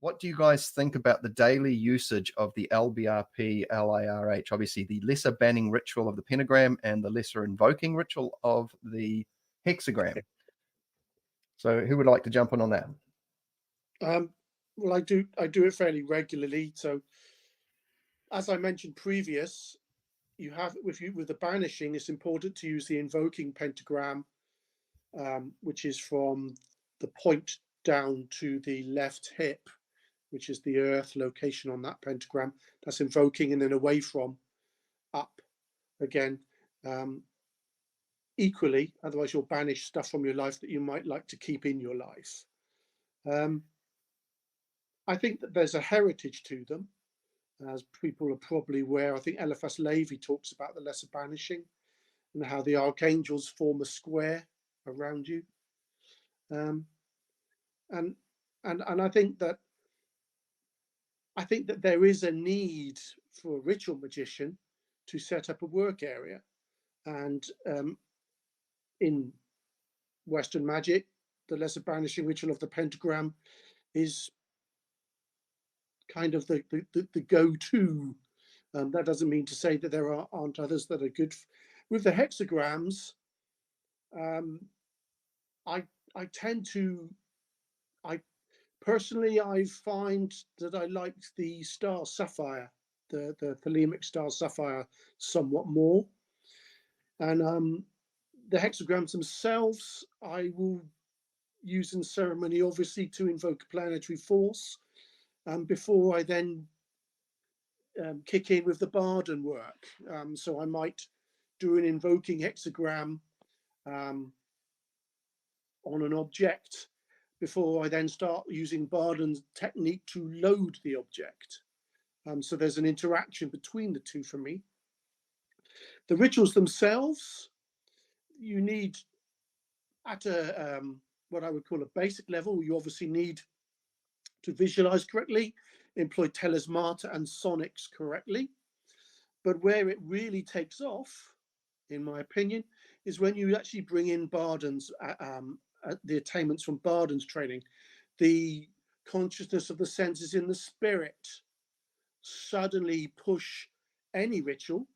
what do you guys think about the daily usage of the LBRP, LIRH? Obviously, the lesser banning ritual of the pentagram and the lesser invoking ritual of the hexagram. So, who would like to jump on that? Well, I do it fairly regularly. So, as I mentioned previous, you have with the banishing, it's important to use the invoking pentagram, which is from the point down to the left hip, which is the earth location on that pentagram. That's invoking, and then away from, up again. Equally, otherwise you'll banish stuff from your life that you might like to keep in your life. I think that there's a heritage to them, as people are probably aware. I think Eliphas Levi talks about the lesser banishing and how the archangels form a square around you. And I think that there is a need for a ritual magician to set up a work area, and in Western magic, the lesser banishing ritual of the pentagram is kind of the go-to. That doesn't mean to say that there aren't others that are good. With the hexagrams, I tend to, personally, I find that I like the star sapphire, the thelemic star sapphire, somewhat more. And the hexagrams themselves, I will use in ceremony, obviously, to invoke a planetary force, before I then kick in with the Bardon work. So I might do an invoking hexagram on an object before I then start using Bardon's technique to load the object. So there's an interaction between the two for me. The rituals themselves, you need at a what I would call a basic level, you obviously need to visualize correctly, employ telesmata and sonics correctly. But where it really takes off, in my opinion, is when you actually bring in Bardon's, the attainments from Bardon's training, the consciousness of the senses in the spirit, suddenly push any ritual,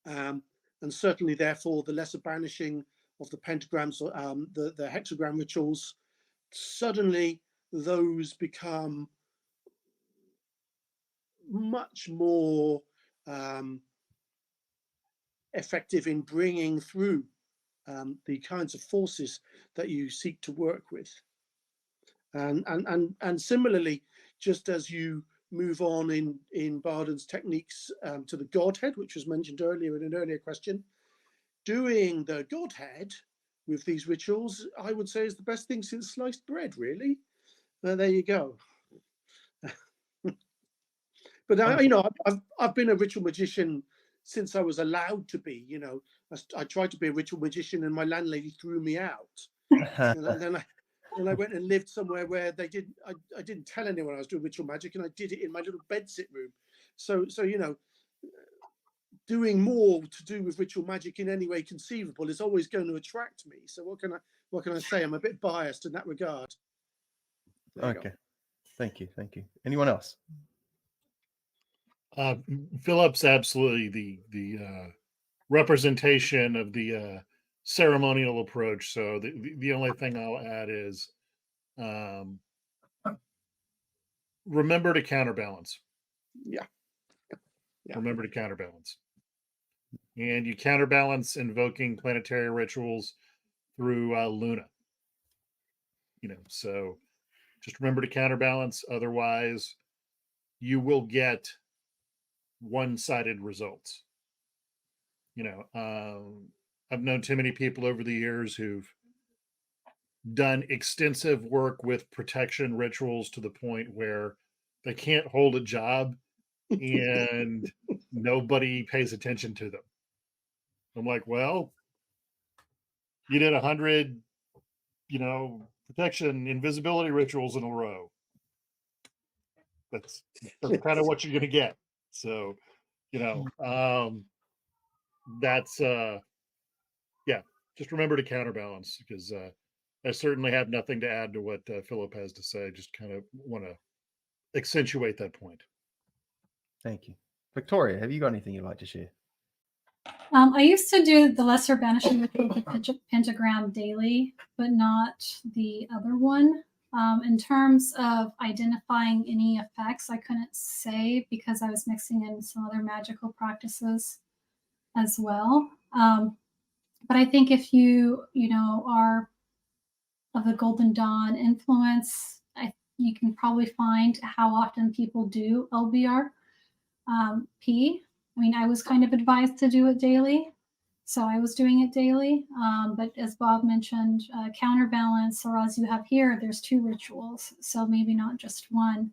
and certainly therefore the lesser banishing of the pentagrams, the hexagram rituals, suddenly those become much more effective in bringing through the kinds of forces that you seek to work with. And similarly, just as you move on in Bardon's techniques to the Godhead, which was mentioned earlier in an earlier question, doing the Godhead with these rituals, I would say, is the best thing since sliced bread, really. There you go. But I've been a ritual magician since I was allowed to be. I tried to be a ritual magician, and my landlady threw me out. And then I went and lived somewhere where they didn't. I didn't tell anyone I was doing ritual magic, and I did it in my little bedsit room. So doing more to do with ritual magic in any way conceivable is always going to attract me. So what can I say? I'm a bit biased in that regard. Okay, thank you. Anyone else? Philip's absolutely the representation of the ceremonial approach. So the only thing I'll add is remember to counterbalance. Yeah. Remember to counterbalance. And you counterbalance invoking planetary rituals through Luna. So just remember to counterbalance. Otherwise, you will get one-sided results. I've known too many people over the years who've done extensive work with protection rituals to the point where they can't hold a job and nobody pays attention to them. I'm like, well, you did 100, protection invisibility rituals in a row. That's kind of what you're going to get. So, that's just remember to counterbalance, because I certainly have nothing to add to what Philip has to say. Just kind of want to accentuate that point. Thank you. Victoria, have you got anything you'd like to share? I used to do the lesser banishing ritual with the pentagram daily, but not the other one. In terms of identifying any effects, I couldn't say because I was mixing in some other magical practices as well. But I think if you are of the Golden Dawn influence, you can probably find how often people do LBR. P. I mean, I was kind of advised to do it daily, so I was doing it daily. But as Bob mentioned, counterbalance, or as you have here, there's 2 rituals, so maybe not just one.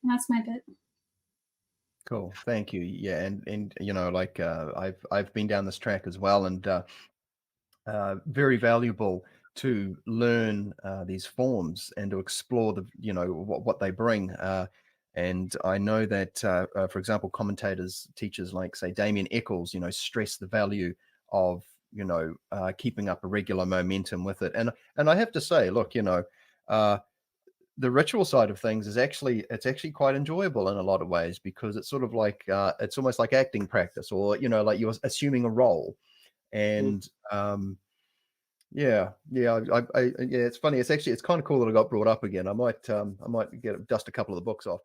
And that's my bit. Cool. Thank you. Yeah, and like I've been down this track as well, and very valuable to learn these forms and to explore the what they bring. And I know that, for example, commentators, teachers like say Damien Eccles, stress the value of keeping up a regular momentum with it. And I have to say, look, the ritual side of things is actually quite enjoyable in a lot of ways, because it's sort of like it's almost like acting practice, or like you're assuming a role. And yeah, it's funny. It's kind of cool that I got brought up again. I might dust a couple of the books off.